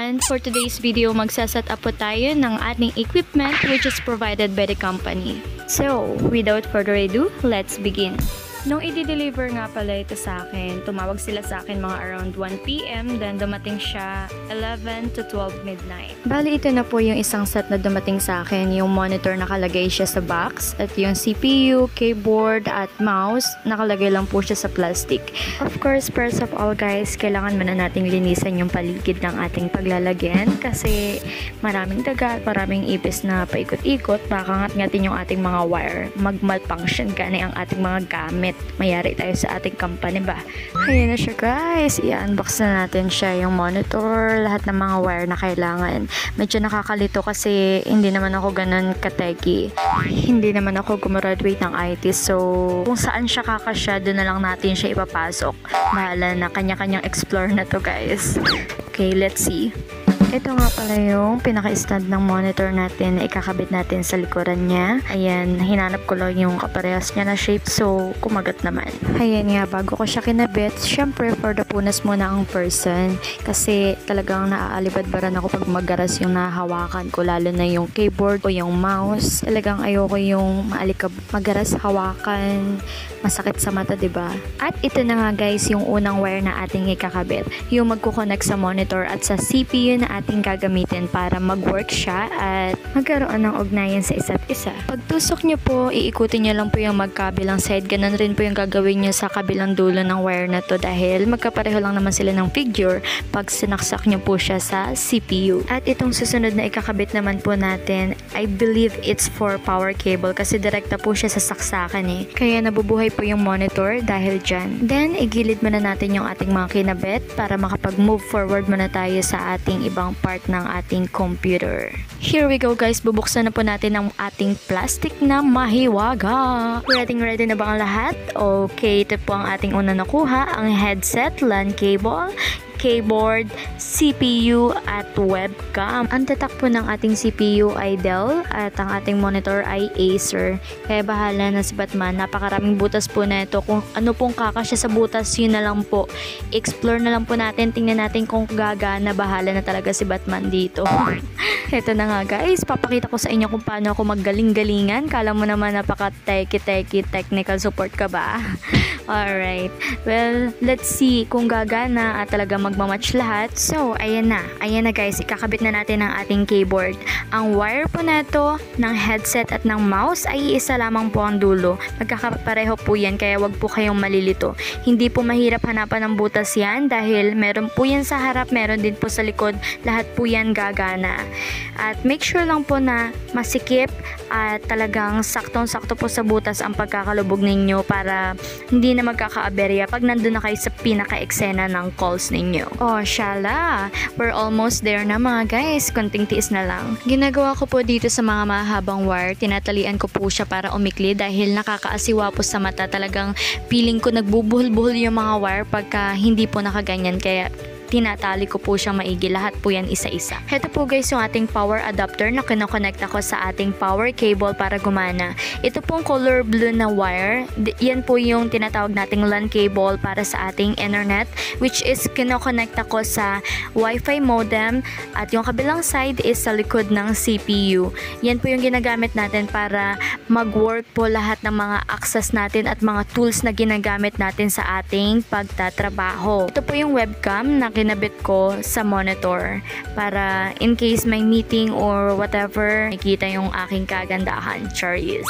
everyone! For today's video, magsaset up po tayo ng ating equipment which is provided by the company. So, without further ado, let's begin. Nung i-deliver nga pala ito sa akin, tumawag sila sa akin mga around 1 PM, then dumating siya 11 to 12 midnight. Bali, ito na po yung isang set na dumating sa akin, yung monitor nakalagay siya sa box, at yung CPU, keyboard, at mouse, nakalagay lang po siya sa plastic. Of course, first of all guys, kailangan muna nating linisan yung paligid ng ating paglalagyan kasi maraming daga at maraming ipis na paikot-ikot, baka ngat-ngatin yung ating mga wire, mag-malfunction gani ang ating mga gamit. Mayari tayo sa ating company ba. Ayan na siya guys, i-unbox na natin siya, yung monitor, lahat ng mga wire na kailangan. Medyo nakakalito kasi hindi naman ako ganun kateki, hindi naman ako gumraduate ng IT, so kung saan siya kakasya, doon na lang natin siya ipapasok. Bahala na, kanya-kanyang explore na to guys. Okay, let's see. Ito nga pala yung pinaka-stand ng monitor natin na ikakabit natin sa likuran niya. Ayan, hinanap ko lang yung kaparehas niya na shape, so kumagat naman. Ayan nga, bago ko siya kinabit, syempre for the punas muna ang person kasi talagang naaalibadbaran ako pag magaras yung nahawakan ko, lalo na yung keyboard o yung mouse. Talagang ayoko yung magaras hawakan, masakit sa mata, diba? At ito na nga guys, yung unang wire na ating ikakabit, yung magkukonect sa monitor at sa CPU na ating gagamitin para mag-work siya at magkaroon ng ugnayan sa isa't isa. Pagtusok nyo po, iikutin nyo lang po yung magkabilang side. Ganun rin po yung gagawin nyo sa kabilang dulo ng wire na to dahil magkapareho lang naman sila ng figure pag sinaksak nyo po siya sa CPU. At itong susunod na ikakabit naman po natin, I believe it's for power cable kasi direkta po siya sa saksakan eh. Kaya nabubuhay po yung monitor dahil dyan. Then, igilid muna natin yung ating mga kinabit para makapag-move forward muna tayo sa ating ibang part ng ating computer. Here we go guys, bubuksan na po natin ang ating plastic na mahiwaga. Ready na ba ang lahat? Okay, ito po ang ating una nakuha, ang headset, LAN cable, keyboard, CPU at webcam. Ang tatak po ng ating CPU ay Dell at ang ating monitor ay Acer. Kaya bahala na si Batman. Napakaraming butas po na ito. Kung ano pong kakasya sa butas, yun na lang po. Explore na lang po natin. Tingnan natin kung gagana. Bahala na talaga si Batman dito. Ito na nga guys. Papakita ko sa inyo kung paano ako maggaling-galingan. Kala mo naman napaka-teki-teki technical support ka ba? Alright. Well, let's see kung gagana at talaga magmamatch lahat. So, ayan na guys, ikakabit na natin ang ating keyboard. Ang wire po na ito ng headset at ng mouse ay isa lamang po ang dulo. Magkakapareho po yan, kaya wag po kayong malilito. Hindi po mahirap hanapan ng butas yan dahil meron po yan sa harap, meron din po sa likod. Lahat po yan gagana. At make sure lang po na masikip at talagang saktong-sakto po sa butas ang pagkakalubog ninyo para hindi na magkakaaberya pag nandun na kayo sa pinaka-eksena ng calls ninyo. Oh, shala! We're almost there na mga guys. Kunting tiis na lang. Ginagawa ko po dito sa mga mahabang wire, tinatalian ko po siya para umikli dahil nakakaasiwa po sa mata. Talagang feeling ko nagbubuhol-buhol yung mga wire pagka hindi po nakaganyan. Kaya tinatali ko po siyang maigi. Lahat po yan isa-isa. Heto po guys yung ating power adapter na kinoconnect ako sa ating power cable para gumana. Ito pong color blue na wire. Yan po yung tinatawag nating LAN cable para sa ating internet, which is kinoconnect ako sa Wi-Fi modem at yung kabilang side is sa likod ng CPU. Yan po yung ginagamit natin para mag-work po lahat ng mga access natin at mga tools na ginagamit natin sa ating pagtatrabaho. Ito po yung webcam na kinabit ko sa monitor para in case may meeting or whatever, makita yung aking kagandahan. Charis.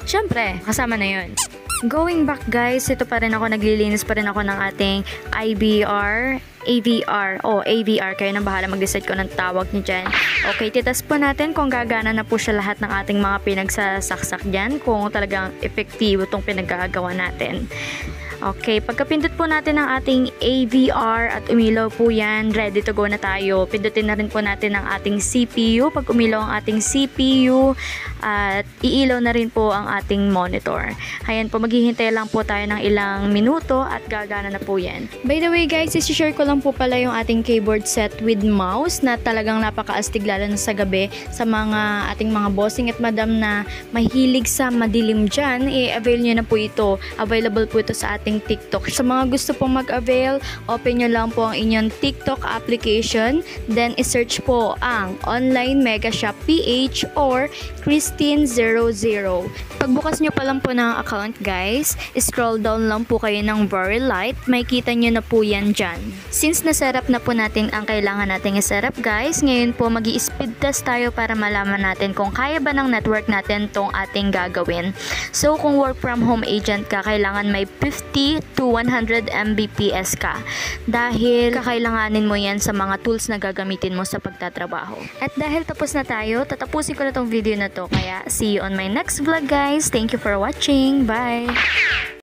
Syempre, kasama na yun. Going back guys, ito pa rin ako, naglilinis pa rin ako ng ating AVR, kayo na bahala mag-decide ko ng tawag niyo dyan. Okay, titas po natin kung gagana na po siya lahat ng ating mga pinagsasaksak dyan, kung talagang effective itong pinaggagawa natin. Okay, pagkapindot po natin ang ating AVR at umilaw po yan, ready to go na tayo. Pindutin na rin po natin ang ating CPU. Pag umilaw ang ating CPU, at iilaw na rin po ang ating monitor. Ayan po, maghihintay lang po tayo ng ilang minuto at gagana na po yan. By the way guys, isi-share ko lang po pala yung ating keyboard set with mouse na talagang napakaastig lalo na sa gabi sa mga ating mga bossing at madam na mahilig sa madilim dyan. I-avail nyo na po ito. Available po ito sa ating ating TikTok. Sa mga gusto pong mag-avail, open nyo lang po ang inyong TikTok application. Then, isearch po ang Online Mega Shop PH or Christine00. Pagbukas nyo pa lang po ng account guys, scroll down lang po kayo ng very light. May kita nyo na po yan dyan. Since na-setup na po natin ang kailangan nating i-setup guys, ngayon po mag-i-speed test tayo para malaman natin kung kaya ba ng network natin tong ating gagawin. So, kung work from home agent ka, kailangan may 50 to 100 Mbps ka. Dahil kakailanganin mo yan sa mga tools na gagamitin mo sa pagtatrabaho. At dahil tapos na tayo, tatapusin ko na tong video na to. Kaya, see you on my next vlog guys. Thank you for watching. Bye!